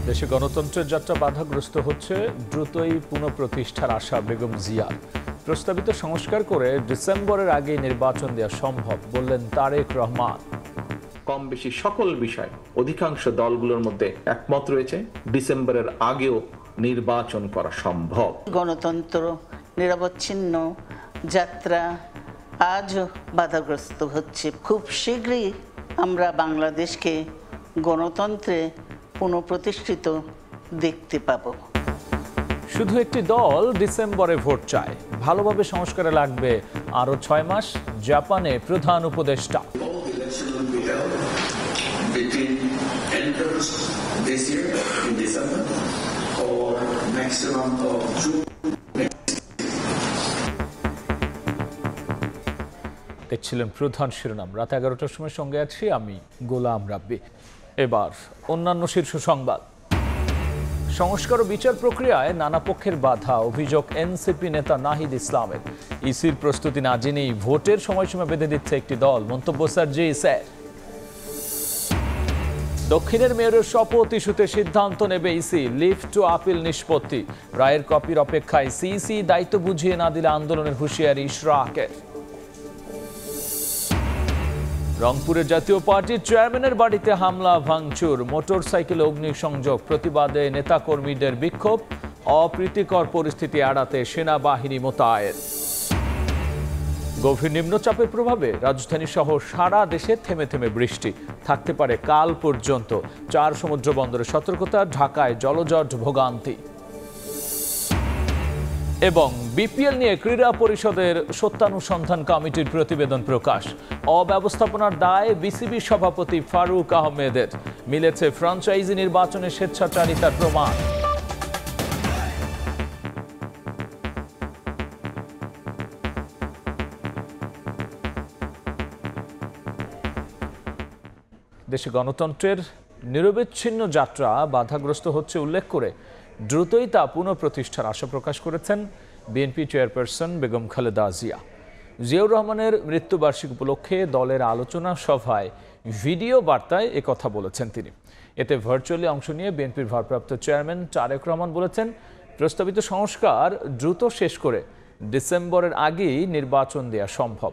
দেশে গণতন্ত্রের যাত্রা বাধাগ্রস্ত হচ্ছে, দ্রুতই পুনঃপ্রতিষ্ঠার আশা বেগম জিয়ার। প্রস্তাবিত সংস্কার করে ডিসেম্বরের আগে নির্বাচন দেওয়া সম্ভব বললেন তারেক রহমান। কম বেশি সকল বিষয় অধিকাংশ দলগুলোর মধ্যে একমত রয়েছে, ডিসেম্বরের আগেও নির্বাচন করা সম্ভব। গণতন্ত্র নিরবচ্ছিন্ন যাত্রা আজও বাধাগ্রস্ত হচ্ছে। খুব শীঘ্রই আমরা বাংলাদেশকে গণতন্ত্রে পুনঃপ্রতিষ্ঠিত দেখতে পাব। শুধু একটি দল ডিসেম্বরে ভোট চায়, ভালোভাবে সংস্কারে লাগবে আরো 6 মাস। জাপানে প্রধান উপদেষ্টা। দেখছিলেন প্রধান শিরোনাম। রাত 11টার সময় সঙ্গে আছি আমি গোলাম রাব্বি। এবার অন্যান্য শীর্ষ সংবাদ। সংস্কার ও বিচার প্রক্রিয়ায় নানা পক্ষের বাধা, অভিযোগ এনসিপি নেতা নাহিদ ইসলামের। ইসির প্রস্তুতি না জেনেই ভোটের সময়সীমা বেঁধে দিচ্ছে একটি দল, মন্তব্য সার্জি স্যার। দক্ষিণের মেয়রের শপথ ইস্যুতে সিদ্ধান্ত নেবে ইসি, লিফট টু আপিল নিষ্পত্তি। রায়ের কপির অপেক্ষায় সিইসি, দায়িত্ব বুঝিয়ে না দিলে আন্দোলনের হুঁশিয়ারি ইশরাকের। রংপুরে জাতীয় পার্টির চেয়ারম্যানের বাড়িতে হামলা ভাঙচুর, মোটরসাইকেলে অগ্নিসংযোগ, প্রতিবাদে নেতাকর্মীদের বিক্ষোভ। অপ্রীতিকর পরিস্থিতি এড়াতে সেনাবাহিনী মোতায়েন। গভীর নিম্নচাপের প্রভাবে রাজধানী সহ সারা দেশে থেমে থেমে বৃষ্টি থাকতে পারে কাল পর্যন্ত। 4 সমুদ্র বন্দরে সতর্কতা, ঢাকায় জলজট ভোগান্তি। এবং বিপিএল নিয়ে ক্রীড়া পরিষদের সত্যানুসন্ধান কমিটির প্রতিবেদন প্রকাশ। অব্যবস্থাপনার দায় বিসিবি সভাপতি ফারুক আহমেদের। মিলেছে ফ্র্যাঞ্চাইজি নির্বাচনে স্বেচ্ছাচারিতার প্রমাণ। দেশে গণতন্ত্রের নিরবচ্ছিন্ন যাত্রা বাধাগ্রস্ত হচ্ছে উল্লেখ করে দ্রুতই তা পুনঃপ্রতিষ্ঠার আশা প্রকাশ করেছেন বিএনপি চেয়ারপারসন বেগম খালেদা জিয়া। জিয়াউর রহমানের মৃত্যুবার্ষিকী উপলক্ষে দলের আলোচনা সভায় ভিডিও বার্তায় একথা বলেছেন তিনি। এতে ভার্চুয়ালি অংশ নিয়ে বিএনপির ভারপ্রাপ্ত চেয়ারম্যান তারেক রহমান বলেছেন, প্রস্তাবিত সংস্কার দ্রুত শেষ করে ডিসেম্বরের আগেই নির্বাচন দেওয়া সম্ভব।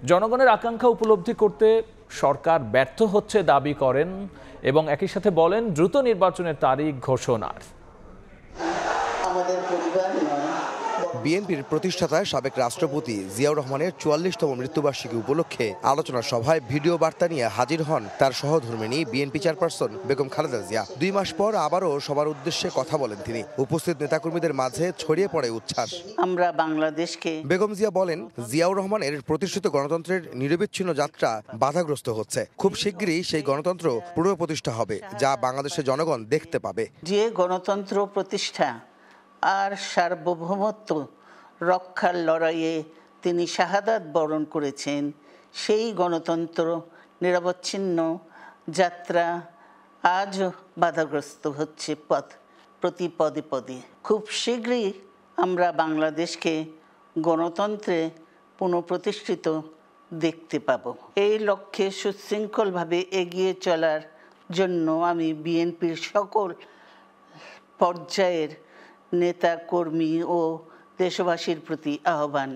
জনগণের আকাঙ্ক্ষা উপলব্ধি করতে সরকার ব্যর্থ হচ্ছে দাবি করেন এবং একই সাথে বলেন দ্রুত নির্বাচনের তারিখ ঘোষণার। বিএনপির প্রতিষ্ঠাতা সাবেক রাষ্ট্রপতি জিয়াউর রহমানের 44তম মৃত্যুবার্ষিকী উপলক্ষে আলোচনা সভায় ভিডিও বার্তা নিয়ে হাজির হন তার সহধর্মিণী বিএনপি চেয়ারপারসন বেগম খালেদা জিয়া। 2 মাস পর আবারও সবার উদ্দেশ্যে কথা বলেন তিনি। উপস্থিত নেতাকর্মীদের মাঝে ছড়িয়ে পড়ে উচ্ছ্বাস। আমরা বাংলাদেশকে বেগম জিয়া বলেন, জিয়াউর রহমানের প্রতিষ্ঠিত গণতন্ত্রের নিরবিচ্ছিন্ন যাত্রা বাধাগ্রস্ত হচ্ছে। খুব শিগগিরই সেই গণতন্ত্র পুনঃপ্রতিষ্ঠা হবে, যা বাংলাদেশের জনগণ দেখতে পাবে। যে গণতন্ত্র প্রতিষ্ঠা আর সার্বভৌমত্ব রক্ষার লড়াইয়ে তিনি শাহাদাত বরণ করেছেন, সেই গণতন্ত্র নিরবচ্ছিন্ন যাত্রা আজও বাধাগ্রস্ত হচ্ছে প্রতি পদে পদে। খুব শীঘ্রই আমরা বাংলাদেশকে গণতন্ত্রে পুনঃপ্রতিষ্ঠিত দেখতে পাব। এই লক্ষ্যে সুশৃঙ্খলভাবে এগিয়ে চলার জন্য আমি বিএনপির সকল পর্যায়ের নেতা কর্মী ও দেশবাসীর প্রতি আহ্বান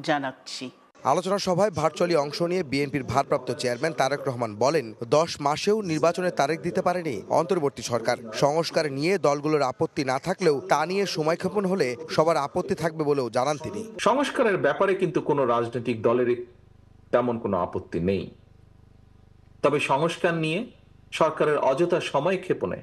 জানাচ্ছি। আলোচনা সভায় ভার্চুয়ালি অংশ নিয়ে বিএনপির ভারপ্রাপ্ত চেয়ারম্যান তারেক রহমান বলেন, 10 মাসেও নির্বাচনের তারিখ দিতে পারেনি অন্তর্বর্তী সরকার। সংস্কার নিয়ে দলগুলোর আপত্তি না থাকলেও তা নিয়ে সময়ক্ষেপণ হলে সবার আপত্তি থাকবে বলেও জানান তিনি। সংস্কারের ব্যাপারে কিন্তু কোনো রাজনৈতিক দলের তেমন কোনো আপত্তি নেই, তবে সংস্কার নিয়ে সরকারের অযথা সময়ক্ষেপণে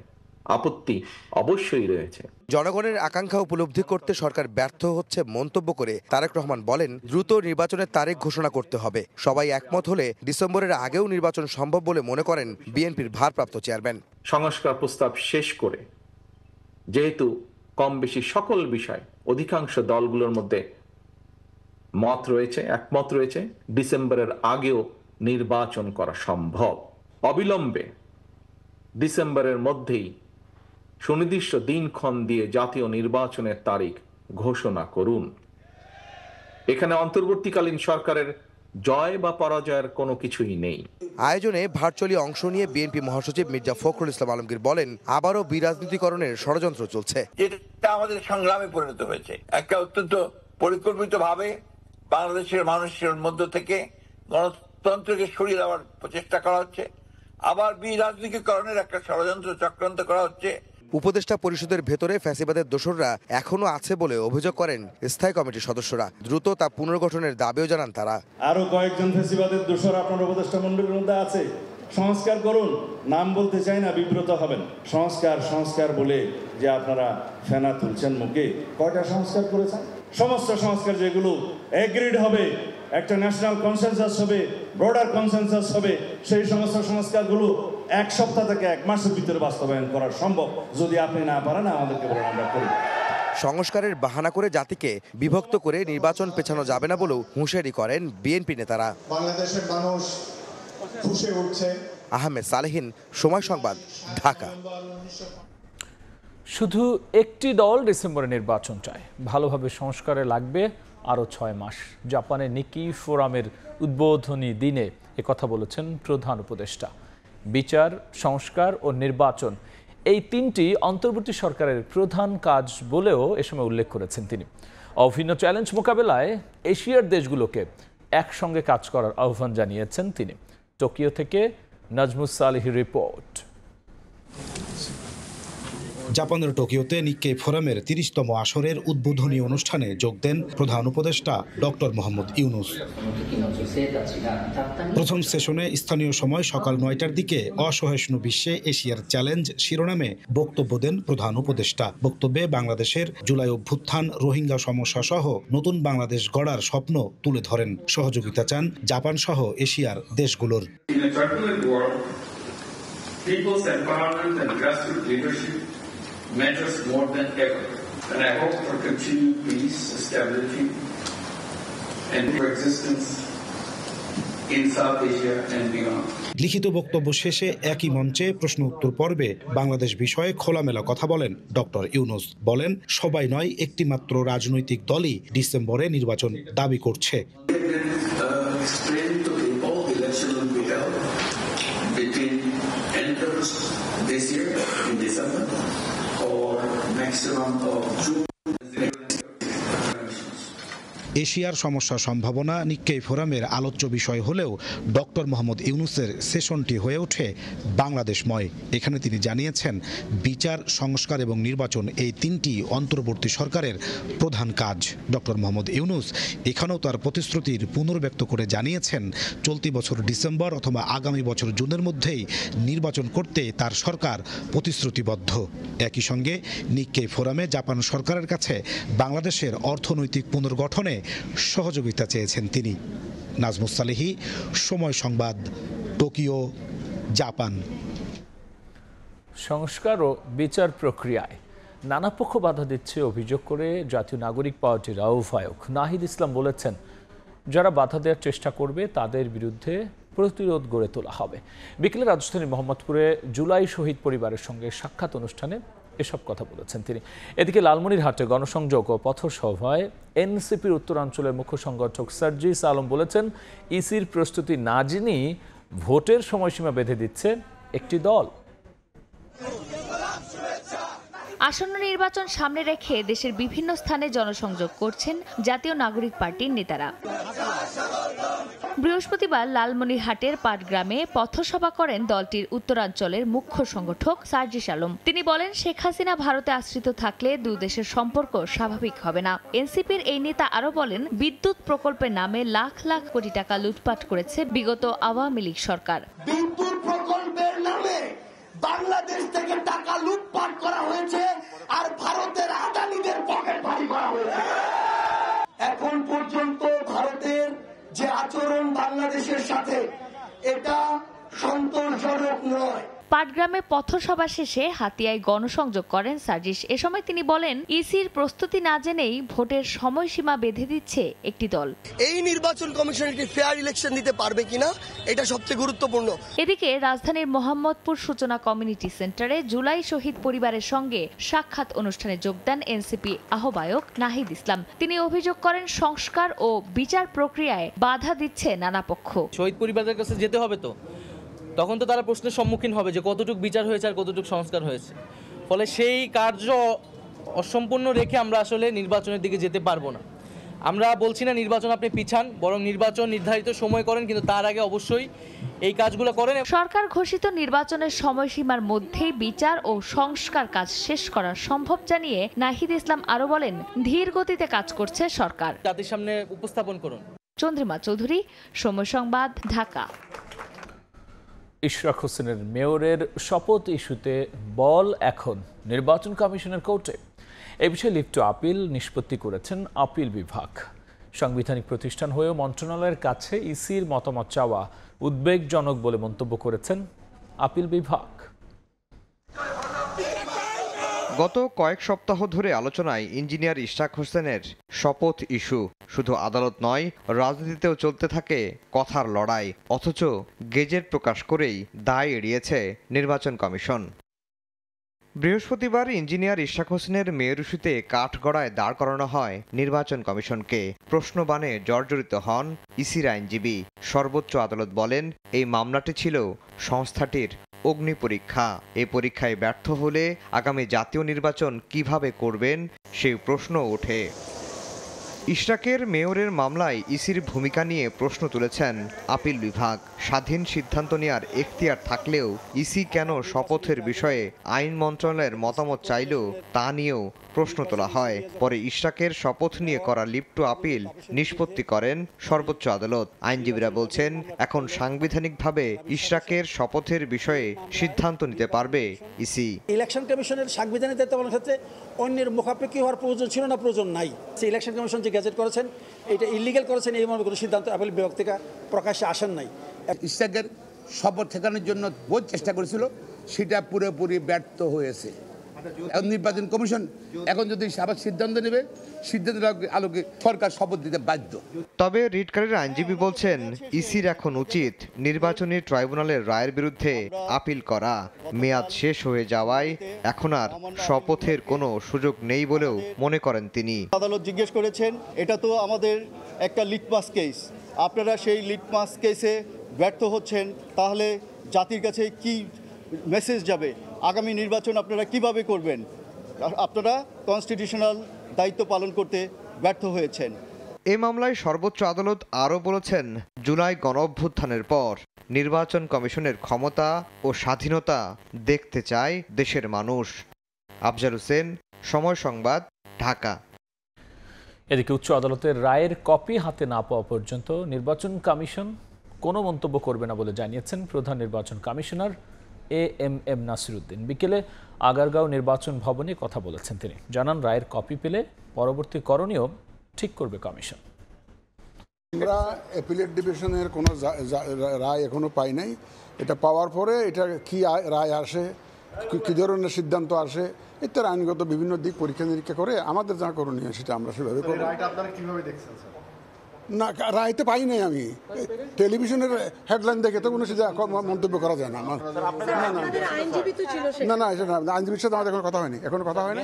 আপত্তি অবশ্যই রয়েছে। জনগণের আকাঙ্ক্ষা উপলব্ধি করতে সরকার ব্যর্থ হচ্ছে মন্তব্য করে তারেক রহমান বলেন, দ্রুত নির্বাচনের তারিখ ঘোষণা করতে হবে। সবাই একমত হলে ডিসেম্বরের আগেও নির্বাচন সম্ভব বলে মনে করেন বিএনপির ভারপ্রাপ্ত চেয়ারম্যান। সংস্কার প্রস্তাব শেষ করে, যেহেতু কম বেশি সকল বিষয় অধিকাংশ দলগুলোর মধ্যে একমত রয়েছে, ডিসেম্বরের আগেও নির্বাচন করা সম্ভব। অবিলম্বে ডিসেম্বরের মধ্যেই সুনির্দিষ্ট দিনক্ষণ দিয়ে জাতীয় নির্বাচনের তারিখ ঘোষণা করুন। এখানে অন্তর্বর্তীকালীন সরকারের জয় বা পরাজয়ের কোনো কিছুই নেই। আয়োজনে ভার্চুয়ালি অংশ নিয়ে বিএনপি মহাসচিব মির্জা ফখরুল ইসলাম আলমগীর বলেন, আবারও বিরাজনীতিকরণের ষড়যন্ত্র চলছে। এটা আমাদের সংগ্রামে পরিণত হয়েছে। একটা অত্যন্ত পরিকল্পিতভাবে বাংলাদেশের মানুষের মধ্য থেকে গণতন্ত্রকে সরিয়ে দেওয়ার প্রচেষ্টা করা হচ্ছে। আবার বিরাজনীতিকরণের একটা ষড়যন্ত্র চক্রান্ত করা হচ্ছে। উপদেষ্টা পরিষদের ভেতরে ফ্যাসিবাদের দোসররা এখনো আছে বলে অভিযোগ করেন স্থায়ী কমিটির সদস্যরা। দ্রুত তা পুনর্গঠনের দাবিও জানান তারা। আরো কয়েকজন ফ্যাসিবাদের দোসর আপনার উপদেষ্টা মণ্ডলীর মধ্যে আছে, সংস্কার করুন। নাম বলতে চাই না, বিব্রত হবেন। সংস্কার বলে যে আপনারা ফেনা তুলছেন মুখে, কয়টা সংস্কার করেছেন? সমস্ত সংস্কার যেগুলো এগ্রিড হবে, একটা ন্যাশনাল কনসেনসাস হবে, ব্রডার কনসেনসাস হবে, সেই সমস্ত সংস্কারগুলো 1 সপ্তাহ থেকে 1 মাসের ভিতরে বাস্তবায়ন করা সম্ভব। যদি আপনি না পারেন আমাদেরকে বলেন, আমরা করি। সংস্কারের বাহানা করে জাতিকে বিভক্ত করে নির্বাচন পেছানো যাবে না বলেও হুঁশিয়ারি করেন বিএনপি নেতারা। বাংলাদেশের মানুষ ফুঁসে উঠছে। আহমেদ সালেহীন, সময় সংবাদ, ঢাকা। শুধু একটি দল ডিসেম্বরে নির্বাচন চায়, ভালোভাবে সংস্কারে লাগবে আরও 6 মাস। জাপানের নিকি ফোরামের উদ্বোধনী দিনে একথা বলেছেন প্রধান উপদেষ্টা। বিচার, সংস্কার ও নির্বাচন এই 3টি অন্তর্বর্তী সরকারের প্রধান কাজ বলেও এ সময় উল্লেখ করেছেন তিনি। অভিন্ন চ্যালেঞ্জ মোকাবেলায় এশিয়ার দেশগুলোকে একসঙ্গে কাজ করার আহ্বান জানিয়েছেন তিনি। টোকিও থেকে নাজমুস সালেহীর রিপোর্ট। জাপানের টোকিওতে নিক্কেই ফোরামের 30তম আসরের উদ্বোধনী অনুষ্ঠানে যোগ দেন প্রধান উপদেষ্টা ডক্টর মোহাম্মদ ইউনুস। প্রথম সেশনে স্থানীয় সময় সকাল 9টার দিকে অসহিষ্ণু বিশ্বে এশিয়ার চ্যালেঞ্জ শিরোনামে বক্তব্য দেন প্রধান উপদেষ্টা। বক্তব্যে বাংলাদেশের জুলাই অভ্যুত্থান, রোহিঙ্গা সমস্যা সহ নতুন বাংলাদেশ গড়ার স্বপ্ন তুলে ধরেন। সহযোগিতা চান জাপান সহ এশিয়ার দেশগুলোর। matters more than ever, and I hope for continued peace, stability, and coexistence in South Asia and beyond. লিখিত বক্তব্য শেষে একই মঞ্চে প্রশ্ন উত্তর পর্বে বাংলাদেশ বিষয়ে খোলামেলা কথা বলেন ডক্টর ইউনুস। বলেন, সবাই নয়, একটি মাত্র রাজনৈতিক দলই ডিসেম্বরে নির্বাচন দাবি করছে। এশিয়ার সমস্যা সম্ভাবনা নিক্কেই ফোরামের আলোচ্য বিষয় হলেও ডক্টর মোহাম্মদ ইউনুসের সেশনটি হয়ে ওঠে বাংলাদেশময়। এখানে তিনি জানিয়েছেন, বিচার, সংস্কার এবং নির্বাচন এই 3টি অন্তর্বর্তী সরকারের প্রধান কাজ। ডক্টর মোহাম্মদ ইউনুস এখানেও তার প্রতিশ্রুতির পুনর্ব্যক্ত করে জানিয়েছেন, চলতি বছর ডিসেম্বর অথবা আগামী বছর জুনের মধ্যেই নির্বাচন করতে তার সরকার প্রতিশ্রুতিবদ্ধ। একই সঙ্গে নিক্কেই ফোরামে জাপান সরকারের কাছে বাংলাদেশের অর্থনৈতিক পুনর্গঠনে সহযোগিতা চেয়েছেন তিনি। নাজমুস সালেহী, সময় সংবাদ, টোকিও, জাপান। সংস্কার ও বিচার প্রক্রিয়ায় নানা পক্ষ বাধা দিচ্ছে অভিযোগ করে জাতীয় নাগরিক পার্টির আহ্বায়ক নাহিদ ইসলাম বলেছেন, যারা বাধা দেওয়ার চেষ্টা করবে তাদের বিরুদ্ধে প্রতিরোধ গড়ে তোলা হবে। বিকেলে রাজধানীর মোহাম্মদপুরে জুলাই শহীদ পরিবারের সঙ্গে সাক্ষাৎ অনুষ্ঠানে এসব কথা বলেছেন তিনি। এদিকে লালমনিরহাটে গণসংযোগ ও পথসভায় এনসিপির উত্তরাঞ্চলের মুখ্য সংগঠক সার্জিস আলম বলেছেন, ইসির প্রস্তুতি না জেনেই ভোটের সময়সীমা বেঁধে দিচ্ছে একটি দল। আসন্ন নির্বাচন সামনে রেখে দেশের বিভিন্ন স্থানে জনসংযোগ করছেন জাতীয় নাগরিক পার্টির নেতারা। বৃহস্পতিবার লালমনিরহাটের পাটগ্রামে পথসভা করেন দলটির উত্তরাঞ্চলের মুখ্য সংগঠক সার্জিস আলম। তিনি বলেন, শেখ হাসিনা ভারতে আশ্রিত থাকলে দুই দেশের সম্পর্ক স্বাভাবিক হবে না। এনসিপির এই নেতা আরো বলেন, বিদ্যুৎ প্রকল্পের নামে লাখ লাখ কোটি টাকা লুটপাট করেছে বিগত আওয়ামী লীগ সরকার। বিদ্যুৎ প্রকল্পের নামে বাংলাদেশ থেকে টাকা লুটপাট করা হয়েছে আর ভারতের আদানিদের পকেট ভারী করা হয়েছে। এখন পর্যন্ত ভারতের যে আচরণ বাংলাদেশের সাথে, এটা সন্তোষজনক নয়। পাটগ্রামে পথসভা শেষে হাতিয়ায় গণসংযোগ করেন সার্জিস। এ সময় তিনি বলেন, ইসির প্রস্তুতি না জেনেই ভোটের সময়সীমা বেঁধে দিচ্ছে একটি দল। এই নির্বাচন কমিশন একটি ফেয়ার ইলেকশন দিতে পারবে কিনা এটা সবচেয়ে গুরুত্বপূর্ণ। এদিকে রাজধানীর মোহাম্মদপুর সূচনা কমিউনিটি সেন্টারে জুলাই শহীদ পরিবারের সঙ্গে সাক্ষাৎ অনুষ্ঠানে যোগ দেন এনসিপি আহ্বায়ক নাহিদ ইসলাম। তিনি অভিযোগ করেন, সংস্কার ও বিচার প্রক্রিয়ায় বাধা দিচ্ছে নানা পক্ষ। শহীদ পরিবারের কাছে যেতে হবে, তো তখন তো তারা প্রশ্নের সম্মুখীন হবে যে কতটুকু বিচার হয়েছে আর কতটুকু সংস্কার হয়েছে। ফলে সেই কার্য অসম্পূর্ণ রেখে আমরা আসলে নির্বাচনের দিকে যেতে পারবো না। আমরা বলছি না নির্বাচন আপনি পিছান, বরং নির্বাচন নির্ধারিত সময় করেন, কিন্তু তার আগে অবশ্যই এই কাজগুলো করেন। সরকার ঘোষিত নির্বাচনের সময়সীমার মধ্যেই বিচার ও সংস্কার কাজ শেষ করা সম্ভব জানিয়ে নাহিদ ইসলাম আরো বলেন, ধীর গতিতে কাজ করছে সরকার। জাতির সামনে উপস্থাপন করুন। চন্দ্রিমা চৌধুরী, সময় সংবাদ, ঢাকা। ইশরাক হোসেনের মেয়রের শপথ ইস্যুতে বল এখন নির্বাচন কমিশনের কোর্টে। এ বিষয়ে লিভ টু আপিল নিষ্পত্তি করেছেন আপিল বিভাগ। সাংবিধানিক প্রতিষ্ঠান হয়েও মন্ত্রণালয়ের কাছে ইসির মতামত চাওয়া উদ্বেগজনক বলে মন্তব্য করেছেন আপিল বিভাগ। গত কয়েক সপ্তাহ ধরে আলোচনায় ইঞ্জিনিয়ার ইশরাক হোসেনের শপথ ইস্যু। শুধু আদালত নয়, রাজনীতিতেও চলতে থাকে কথার লড়াই। অথচ গেজেট প্রকাশ করেই দায় এড়িয়েছে নির্বাচন কমিশন। বৃহস্পতিবার ইঞ্জিনিয়ার ইশরাক হোসেনের মেয়র ইস্যুতে কাঠগড়ায় দাঁড় করানো হয় নির্বাচন কমিশনকে। প্রশ্নবাণে জর্জরিত হন ইসির আইনজীবী। সর্বোচ্চ আদালত বলেন, এই মামলাটি ছিল সংস্থাটির অগ্নি পরীক্ষা। এই পরীক্ষায় ব্যর্থ হলে আগামী জাতীয় নির্বাচন কিভাবে করবেন সেই প্রশ্ন ওঠে। ইশরাকের মেয়রের মামলায় ইসির ভূমিকা নিয়ে প্রশ্ন তুলেছেন আপিল বিভাগ। স্বাধীন সিদ্ধান্ত নেওয়ার এখতিয়ার থাকলেও ইসি কেন শপথের বিষয়ে আইন মন্ত্রণালয়ের মতামত চাইল তা নিয়েও প্রশ্ন তোলা হয়। পরে ইশরাকের শপথ নিয়ে করা লিভ টু আপিল নিষ্পত্তি করেন সর্বোচ্চ আদালত। আইনজীবীরা বলছেন, এখন সাংবিধানিকভাবে ইশরাকের শপথের বিষয়ে সিদ্ধান্ত নিতে পারবে ইসি। ইলেকশন কমিশনের সাংবিধানিক দায়িত্ব পালনের ক্ষেত্রে অন্যের মুখাপেক্ষি হওয়ার প্রয়োজন ছিল না, প্রয়োজন নাই। ইলেকশন কমিশন যে গেজেট করেছেন এটা ইলিগাল করেছেন, এই মর্মে কোনো সিদ্ধান্ত আপিল বিভাগ থেকে প্রকাশ্যে আসেন নাই। ইশরাকের শপথ ঠেকানোর জন্য বহু চেষ্টা করেছিল, সেটা পুরোপুরি ব্যর্থ হয়েছে। নির্বাচন কমিশন এখন যদি আবার সিদ্ধান্ত নেবে, সিদ্ধান্তের আলোকে সরকার শপথ দিতে বাধ্য। তবে রিটকারীর আইনজীবী বলছেন, ইসির এখন উচিত নির্বাচনী ট্রাইব্যুনালের রায়ের বিরুদ্ধে আপিল করা। মেয়াদ শেষ হয়ে যাওয়ায় এখন আর শপথের কোনো সুযোগ নেই বলেও মনে করেন তিনি। আদালত জিজ্ঞেস করেছেন, এটা তো আমাদের একটা লিটমাস কেস, আপনারা সেই লিটমাস কেসে ব্যর্থ হচ্ছেন, তাহলে জাতির কাছে কি মেসেজ যাবে? আগামী নির্বাচন আপনারা কিভাবে করবেন? আপনারা কনস্টিটিউশনাল দায়িত্ব পালন করতে ব্যর্থ হয়েছেন। এ মামলায় সর্বোচ্চ আদালত আরও বলেছেন, জুলাই গণঅভ্যুত্থানের পর নির্বাচন কমিশনের ক্ষমতা ও স্বাধীনতা দেখতে চায় দেশের মানুষ। আফজাল হোসেন, সময় সংবাদ, ঢাকা। এদিকে উচ্চ আদালতের রায়ের কপি হাতে না পাওয়া পর্যন্ত নির্বাচন কমিশন কোনো মন্তব্য করবে না বলে জানিয়েছেন প্রধান নির্বাচন কমিশনার এএমএম নাসিরউদ্দিন। বিকেলে আগারগাঁও নির্বাচন ভবনে কথা বলেছেন তিনি। জানান, রায়ের কপি পেলে পরবর্তী করণীয় ঠিক করবে কমিশন। আমরা অ্যাপিলেট ডিভিশনের কোনো রায় এখনো পাই নাই। এটা পাওয়ার পরে এটা কি রায় আসে, কি ধরনের সিদ্ধান্ত আসে, ইত্যাদি আইনগত বিভিন্ন দিক পরীক্ষা নিরীক্ষা করে আমাদের যা করণীয় সেটা আমরা সেভাবে করব। না, রায় তো পাই নাই আমি। টেলিভিশনের হেডলাইন দেখে তো কোনো সেটা মন্তব্য করা যায় না। না, আইনজীবীর সাথে আমাদের এখনো কথা হয়নি।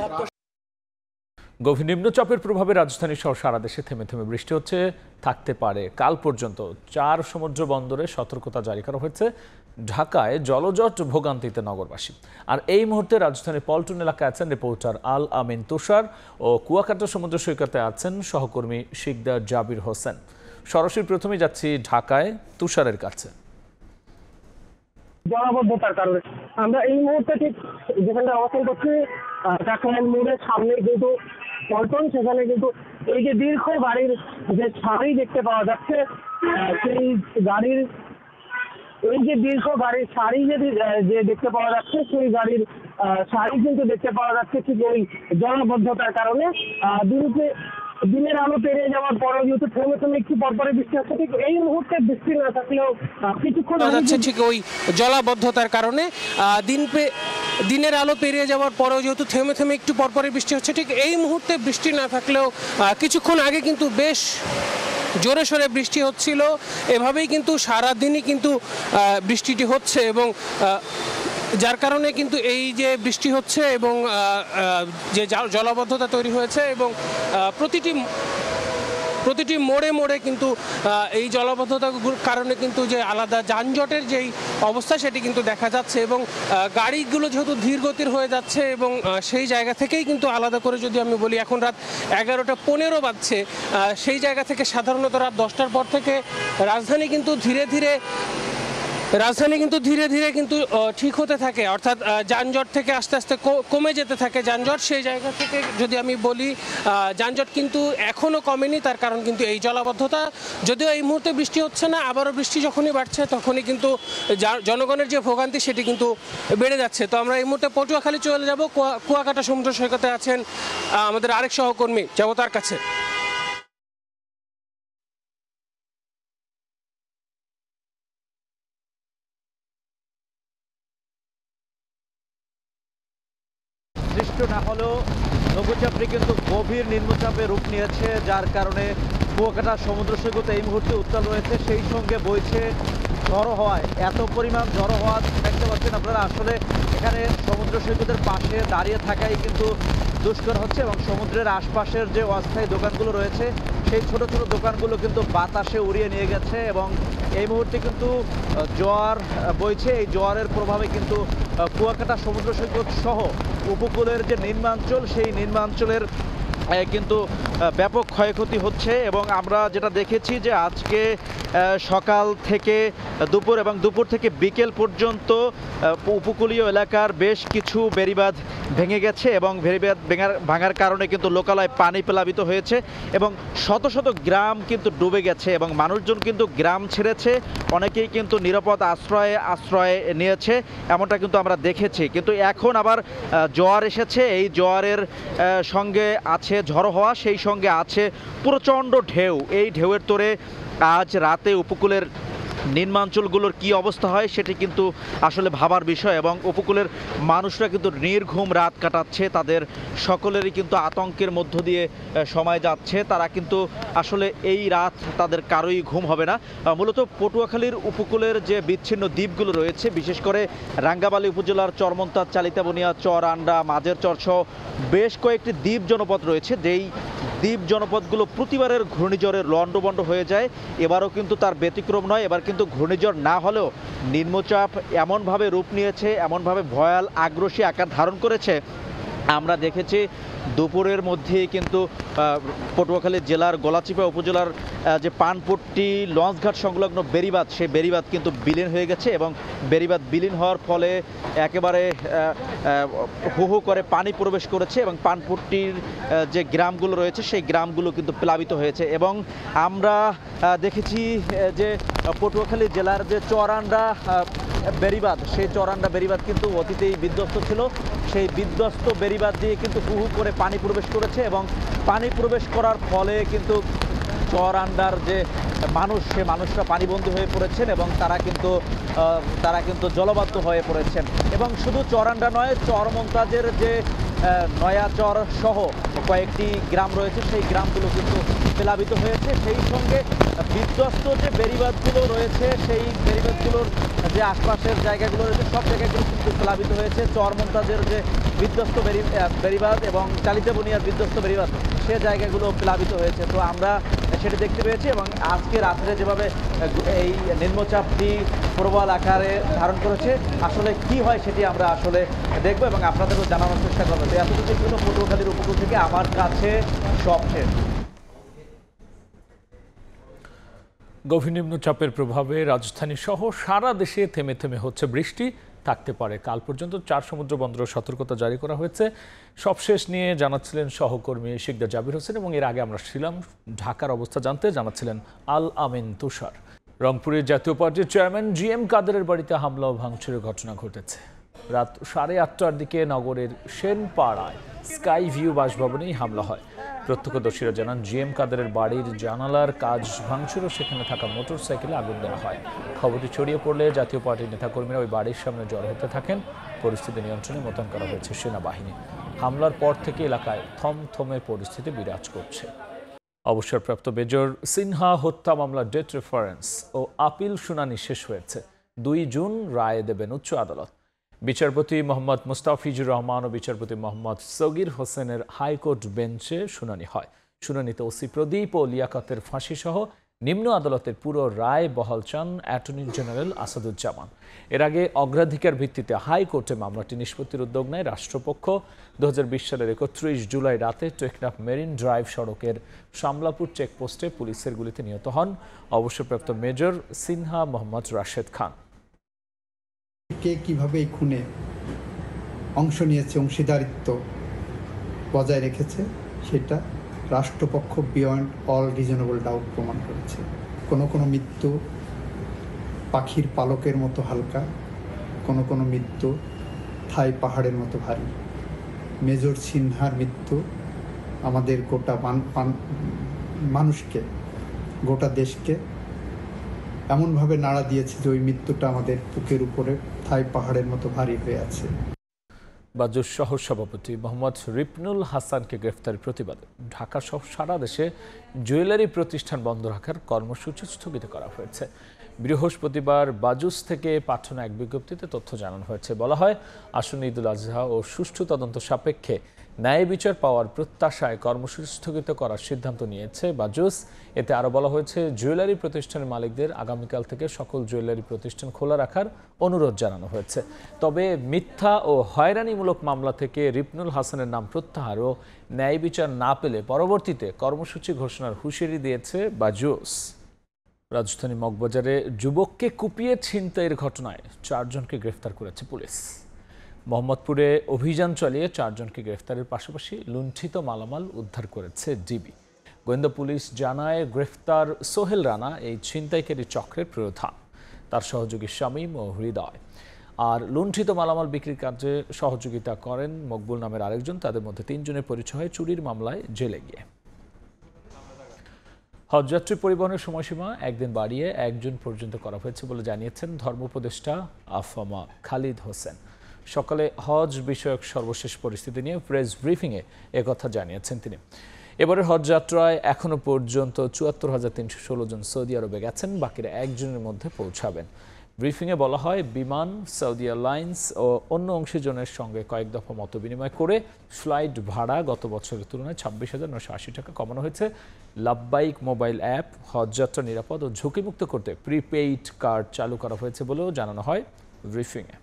গভীর নিম্নচাপের প্রভাবে রাজধানী সহ সারা দেশে থেমে থেমে বৃষ্টি হচ্ছে, থাকতে পারে। কাল পর্যন্ত 4 সমুদ্র বন্দরে সতর্কতা জারি করা হয়েছে। ঢাকায় জলজট ভোগান্তিতে নগরবাসী। আর এই মুহূর্তে রাজধানীর পল্টন এলাকায় আছেন রিপোর্টার আল আমিন তুষার ও কুয়াকাটা সমুদ্র সৈকতে আছেন সহকর্মী শিকদার জাবির হোসেন। সরাসরি প্রথমে যাচ্ছি ঢাকায় তুষারের কাছে। জলাবদ্ধতার কারণে আমরা এই মুহূর্তে ঠিক যেখানে অবস্থান করছি, কাকরাইল মোড়ের সামনে কিন্তু পল্টন, সেখানে কিন্তু এই যে দীর্ঘ গাড়ির যে সারি দেখতে পাওয়া যাচ্ছে, সেই গাড়ির এই যে দীর্ঘ গাড়ির সারি যে দেখতে পাওয়া যাচ্ছে, সেই গাড়ির সারি কিন্তু দেখতে পাওয়া যাচ্ছে ঠিক এই জলাবদ্ধতার কারণে। দুদিকে দিনের আলো পেরিয়ে যাওয়ার পরেও যেহেতু থেমে থেমে একটু পরপরে বৃষ্টি হচ্ছে, ঠিক এই মুহূর্তে বৃষ্টি না থাকলেও কিছুক্ষণ যাচ্ছে ঠিক ওই জলাবদ্ধতার কারণে দিনের আলো পেরিয়ে যাওয়ার পরেও যেহেতু থেমে থেমে একটু পরপরে বৃষ্টি হচ্ছে, ঠিক এই মুহূর্তে বৃষ্টি না থাকলেও কিছুক্ষণ আগে কিন্তু বেশ জোরে সোরে বৃষ্টি হচ্ছিল। এভাবেই কিন্তু সারাদিনই কিন্তু বৃষ্টিটি হচ্ছে এবং যার কারণে কিন্তু এই যে বৃষ্টি হচ্ছে এবং যে জলাবদ্ধতা তৈরি হয়েছে এবং প্রতিটি মোড়ে মোড়ে কিন্তু এই জলাবদ্ধতার কারণে কিন্তু যে আলাদা যানজটের যেই অবস্থা সেটি কিন্তু দেখা যাচ্ছে এবং গাড়িগুলো যেহেতু ধীর গতির হয়ে যাচ্ছে এবং সেই জায়গা থেকেই কিন্তু আলাদা করে যদি আমি বলি এখন রাত 11:15 বাজছে, সেই জায়গা থেকে সাধারণত রাত 10টার পর থেকে রাজধানী কিন্তু ধীরে ধীরে কিন্তু ঠিক হতে থাকে, অর্থাৎ যানজট থেকে আস্তে আস্তে কমে যেতে থাকে যানজট। সেই জায়গা থেকে যদি আমি বলি যানজট কিন্তু এখনও কমেনি, তার কারণ কিন্তু এই জলাবদ্ধতা। যদিও এই মুহূর্তে বৃষ্টি হচ্ছে না, আবারও বৃষ্টি যখনই বাড়ছে তখনই কিন্তু জনগণের যে ভোগান্তি সেটি কিন্তু বেড়ে যাচ্ছে। তো আমরা এই মুহূর্তে পটুয়াখালী চলে যাব, কুয়াকাটা সমুদ্র সৈকতে আছেন আমাদের আরেক সহকর্মী, যাব তার কাছে। সৃষ্ট না হলেও লঘুচাপটি কিন্তু গভীর নিম্নচাপে রূপ নিয়েছে, যার কারণে কুয়াকাটা সমুদ্র সৈকত এই মুহূর্তে উত্তাল রয়েছে, সেই সঙ্গে বইছে ঝড়ো হওয়ায়। এত পরিমাণ ঝড়ো হওয়া দেখতে পাচ্ছেন আপনারা, আসলে এখানে সমুদ্র সৈকতের পাশে দাঁড়িয়ে থাকাই কিন্তু দুষ্কর হচ্ছে এবং সমুদ্রের আশপাশের যে অস্থায়ী দোকানগুলো রয়েছে সেই ছোট ছোট দোকানগুলো কিন্তু বাতাসে উড়িয়ে নিয়ে গেছে এবং এই মুহূর্তে কিন্তু জোয়ার বইছে। এই জোয়ারের প্রভাবে কিন্তু কুয়াকাটা সমুদ্র সৈকত সহ উপকূলের যে নিম্নাঞ্চল সেই নিম্নাঞ্চলের কিন্তু ব্যাপক ক্ষয়ক্ষতি হচ্ছে এবং আমরা যেটা দেখেছি যে আজকে সকাল থেকে দুপুর এবং দুপুর থেকে বিকেল পর্যন্ত উপকূলীয় এলাকার বেশ কিছু বেড়িবাঁধ ভেঙে গেছে এবং বেড়িবাঁধ ভাঙার কারণে কিন্তু লোকালয়ে পানি প্লাবিত হয়েছে এবং শত শত গ্রাম কিন্তু ডুবে গেছে এবং মানুষজন কিন্তু গ্রাম ছেড়েছে, অনেকেই কিন্তু নিরাপদ আশ্রয় নিয়েছে, এমনটা কিন্তু আমরা দেখেছি। কিন্তু এখন আবার জোয়ার এসেছে, এই জোয়ারের সঙ্গে আছে ঝড়ো হওয়া, সেই সঙ্গে আছে প্রচণ্ড ঢেউ। এই ঢেউয়ের তোড়ে আজ রাতে উপকূলের নিম্নাঞ্চলগুলোর কি অবস্থা হয় সেটি কিন্তু আসলে ভাবার বিষয় এবং উপকূলের মানুষরা কিন্তু নির্ঘুম রাত কাটাচ্ছে, তাদের সকলেরই কিন্তু আতঙ্কের মধ্য দিয়ে সময় যাচ্ছে। তারা কিন্তু আসলে এই রাত তাদের কারোই ঘুম হবে না। মূলত পটুয়াখালীর উপকূলের যে বিচ্ছিন্ন দ্বীপগুলো রয়েছে, বিশেষ করে রাঙ্গাবালী উপজেলার চরমন্তাজ, চালিতাবনিয়া, চরআন্ডা, মাঝের চরসহ বেশ কয়েকটি দ্বীপ জনপদ রয়েছে, যেই দ্বীপ জনপদগুলো প্রতিবারের ঘূর্ণিঝড়ের লণ্ডভণ্ড হয়ে যায়। এবারও কিন্তু তার ব্যতিক্রম নয়। এবার কিন্তু ঘূর্ণিঝড় না হলেও নিম্নচাপ এমনভাবে রূপ নিয়েছে, এমনভাবে ভয়াল আগ্রাসী আকার ধারণ করেছে, আমরা দেখেছি দুপুরের মধ্যেই কিন্তু পটুয়াখালী জেলার গলাচিপা উপজেলার যে পানপট্টি লঞ্চঘাট সংলগ্ন বেড়িবাঁধ, সেই বেড়িবাঁধ কিন্তু বিলীন হয়ে গেছে এবং বেড়িবাঁধ বিলীন হওয়ার ফলে একেবারে হু হু করে পানি প্রবেশ করেছে এবং পানপট্টির যে গ্রামগুলো রয়েছে সেই গ্রামগুলো কিন্তু প্লাবিত হয়েছে। এবং আমরা দেখেছি যে পটুয়াখালী জেলার যে চরআন্ডা বেড়িবাঁধ, সেই চরআন্ডা বেড়িবাঁধ কিন্তু অতীতেই বিধ্বস্ত ছিল, সেই বিধ্বস্ত বেড়িবাঁধ দিয়ে কিন্তু হু হু করে পানি প্রবেশ করেছে এবং পানি প্রবেশ করার ফলে কিন্তু চরআন্ডার যে মানুষ, সে মানুষরা পানিবন্দী হয়ে পড়েছেন এবং তারা কিন্তু জলবদ্ধ হয়ে পড়েছেন। এবং শুধু চরআন্ডা নয়, চরমন্তাজের যে নয়াচর সহ কয়েকটি গ্রাম রয়েছে সেই গ্রামগুলো কিন্তু প্লাবিত হয়েছে। সেই সঙ্গে বিধ্বস্ত যে বেড়িবাঁধগুলো রয়েছে সেই বেড়িবাঁধগুলোর যে আশপাশের জায়গাগুলো রয়েছে সব জায়গাগুলো কিন্তু প্লাবিত হয়েছে। চরমন্তাজের যে বিধ্বস্ত বেড়িবাঁধ এবং চালিতাবনিয়ার বিধ্বস্ত বেড়িবাঁধ সে জায়গাগুলো প্লাবিত হয়েছে। তো আমরা সেটি দেখতে পেয়েছি এবং আজকে রাত্রে যেভাবে এই নিম্নচাপটি প্রবল আকারে ধারণ করেছে, আসলে কি হয় সেটি আমরা আসলে দেখবো এবং আপনাদেরও জানানোর চেষ্টা করবো। এতটুকু ছিল পটুয়াখালীর উপকূল থেকে আমার কাছে সব শেষ। গভীর নিম্নচাপের প্রভাবে রাজধানী সহ সারা দেশে থেমে থেমে হচ্ছে বৃষ্টি, থাকতে পারে কাল পর্যন্ত 4 সমুদ্র বন্দর সতর্কতা জারি করা হয়েছে। সবশেষ নিয়ে জানাচ্ছিলেন সহকর্মী শিকদার জাবির হোসেন এবং এর আগে আমরা ছিলাম ঢাকার অবস্থা জানতে, জানাচ্ছিলেন আল আমিন তুষার। রংপুরের জাতীয় পার্টির চেয়ারম্যান GM কাদেরের বাড়িতে হামলা ও ভাঙচুরের ঘটনা ঘটেছে। রাত 8:30টার দিকে নগরের সেনপাড়ায় স্কাই ভিউ বাসভবনেই হামলা হয়। প্রত্যক্ষদর্শীরা জানান জিএম কাদেরের বাড়ির জানালার কাজ ভাঙচুর ও সেখানে থাকা মোটরসাইকেলে আগুন দেওয়া হয়। খবরটি ছড়িয়ে পড়লে জাতীয় পার্টির নেতাকর্মীরা ওই বাড়ির সামনে জড়ো হতে থাকেন। পরিস্থিতি নিয়ন্ত্রণে মোতায়েন করা হয়েছে সেনাবাহিনী। হামলার পর থেকে এলাকায় থমথমে পরিস্থিতি বিরাজ করছে। অবসরপ্রাপ্ত মেজর সিনহা হত্যা মামলার ডেট রেফারেন্স ও আপিল শুনানি শেষ হয়েছে। 2 জুন রায় দেবেন উচ্চ আদালত। বিচারপতি মোহাম্মদ মুস্তাফিজুর রহমান ও বিচারপতি মোহাম্মদ সগির হোসেনের হাইকোর্ট বেঞ্চে শুনানি হয়। শুনানিতে ওসি প্রদীপ ও লিয়াকতের ফাঁসি সহ নিম্ন আদালতের পুরো রায় বহাল চান অ্যাটর্নি জেনারেল আসাদুজ্জামান। এর আগে অগ্রাধিকার ভিত্তিতে হাইকোর্টে মামলাটি নিষ্পত্তির উদ্যোগ নেয় রাষ্ট্রপক্ষ। 2020 সালের 31 জুলাই রাতে টেকনাফ মেরিন ড্রাইভ সড়কের শামলাপুর চেকপোস্টে পুলিশের গুলিতে নিহত হন অবসরপ্রাপ্ত মেজর সিনহা মোহাম্মদ রাশেদ খান। কে কিভাবে এই খুনে অংশ নিয়েছে, অংশীদারিত্ব বজায় রেখেছে, সেটা রাষ্ট্রপক্ষ বিয়ন্ড অল রিজনেবল ডাউট প্রমাণ করেছে। কোনো মৃত্যু পাখির পালকের মতো হালকা, কোনো মৃত্যু থাই পাহাড়ের মতো ভারী। মেজর সিনহার মৃত্যু আমাদের গোটা মানুষকে, গোটা দেশকে এমনভাবে নাড়া দিয়েছে যে ওই মৃত্যুটা আমাদের বুকের উপরে থাই পাহাড়ের মতো ভারী হয়ে আছে। বাজুস সহ সভাপতি মোহাম্মদ রিপনুল হাসানকে গ্রেফতারের প্রতিবাদে ঢাকা সহ সারা দেশে জুয়েলারি প্রতিষ্ঠান বন্ধ রাখার কর্মসূচি স্থগিত করা হয়েছে। বৃহস্পতিবার বাজুস থেকে পাঠানো এক বিজ্ঞপ্তিতে তথ্য জানানো হয়েছে। বলা হয়, আসন্ন ঈদুল আজহা ও সুষ্ঠু তদন্ত সাপেক্ষে ন্যায় বিচার পাওয়ার প্রত্যাশায় কর্মসূচি স্থগিত করার সিদ্ধান্ত নিয়েছে বাজুস। এতে আরও বলা হয়েছে, জুয়েলারি প্রতিষ্ঠানের মালিকদের আগামীকাল থেকে সকল জুয়েলারি প্রতিষ্ঠান খোলা রাখার অনুরোধ জানানো হয়েছে। তবে মিথ্যা ও হয়রানিমূলক মামলা থেকে রিপনুল হাসানের নাম প্রত্যাহার ও ন্যায় বিচার না পেলে পরবর্তীতে কর্মসূচি ঘোষণার হুঁশিয়ারি দিয়েছে বাজুস। রাজধানী মগবাজারে যুবককে কুপিয়ে ছিনতাইয়ের ঘটনায় 4 জনকে গ্রেফতার করেছে পুলিশ। মোহাম্মদপুরে অভিযান চালিয়ে 4 জনকে গ্রেফতারের পাশাপাশি লুণ্ঠিত মালামাল উদ্ধার করেছে ডিবি। গোয়েন্দা পুলিশ জানায়, গ্রেফতার সোহেল রানা এই ছিনতাইকারী চক্রের প্রধান, তার সহযোগী শামীম ও হৃদয়। আর লুণ্ঠিত মালামাল বিক্রির কাজে সহযোগিতা করেন মকবুল নামের আরেকজন। তাদের মধ্যে 3 জনের পরিচয় হয় চুরির মামলায় জেলে গিয়ে। হজযাত্রী পরিবহনের সময়সীমা 1 দিন বাড়িয়ে 1 জুন পর্যন্ত করা হয়েছে বলে জানিয়েছেন ধর্ম উপদেষ্টা আফামা খালিদ হোসেন। সকালে হজ বিষয়ক সর্বশেষ পরিস্থিতি নিয়ে প্রেস ব্রিফিংয়ে একথা জানিয়েছেন তিনি। এবারের হজযাত্রায় এখনও পর্যন্ত ৭৪,৩১৬ জন সৌদি আরবে গেছেন, বাকিরা 1 জুনের মধ্যে পৌঁছাবেন। ব্রিফিংয়ে বলা হয়, বিমান, সৌদি এয়ারলাইন্স ও অন্য অংশীজনের সঙ্গে কয়েক দফা মত বিনিময় করে ফ্লাইট ভাড়া গত বছরের তুলনায় 26,980 টাকা কমানো হয়েছে। লাব্বাইক মোবাইল অ্যাপ হজযাত্রা নিরাপদ ও ঝুঁকিমুক্ত করতে প্রিপেইড কার্ড চালু করা হয়েছে বলেও জানানো হয় ব্রিফিংয়ে।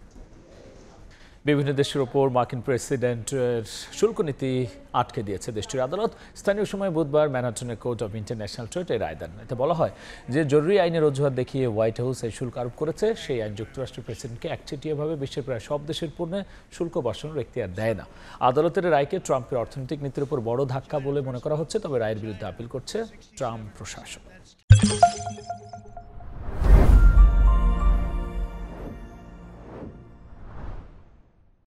বিভিন্ন দেশের ওপর মার্কিন প্রেসিডেন্টের শুল্ক নীতি আটকে দিয়েছে দেশটির আদালত। স্থানীয় সময় বুধবার ম্যানহাটনের কোর্ট অব ইন্টারন্যাশনাল ট্রেড এর রায় দেন। এতে বলা হয় যে জরুরি আইনের অজুহাত দেখিয়ে হোয়াইট হাউস এই শুল্ক আরোপ করেছে। সেই আইন যুক্তরাষ্ট্রের প্রেসিডেন্টকে একচেটিয়াভাবে বিশ্বের প্রায় সব দেশের পণ্যে শুল্ক বসানোর এখতিয়ার দেয় না। আদালতের রায়কে ট্রাম্পের অর্থনৈতিক নীতির উপর বড় ধাক্কা বলে মনে করা হচ্ছে। তবে রায়ের বিরুদ্ধে আপিল করছে ট্রাম্প প্রশাসন।